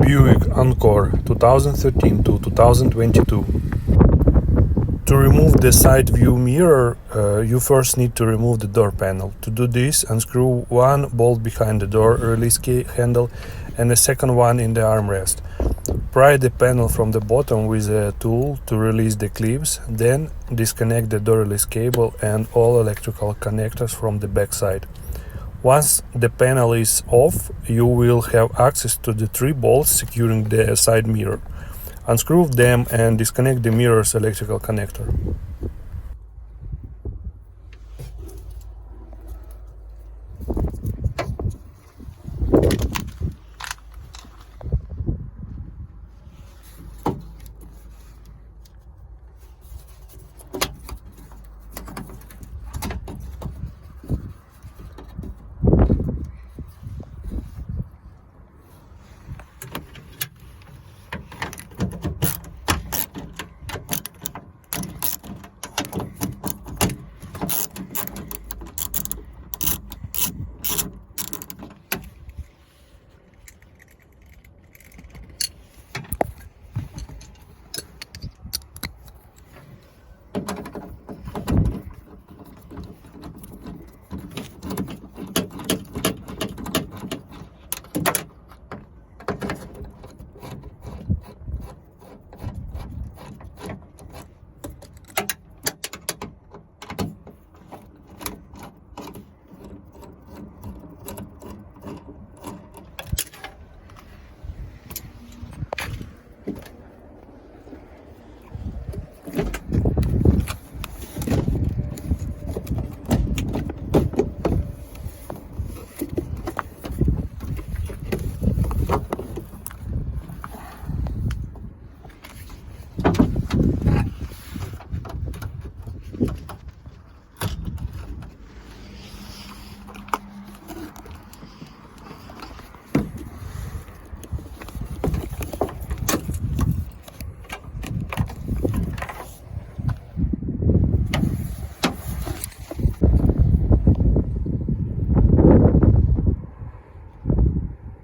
Buick Encore 2013 to 2022. To remove the side view mirror, you first need to remove the door panel. To do this, unscrew one bolt behind the door release handle and a second one in the armrest. Pry the panel from the bottom with a tool to release the clips, then disconnect the door release cable and all electrical connectors from the back side. Once the panel is off, you will have access to the 3 bolts securing the side mirror. Unscrew them and disconnect the mirror's electrical connector.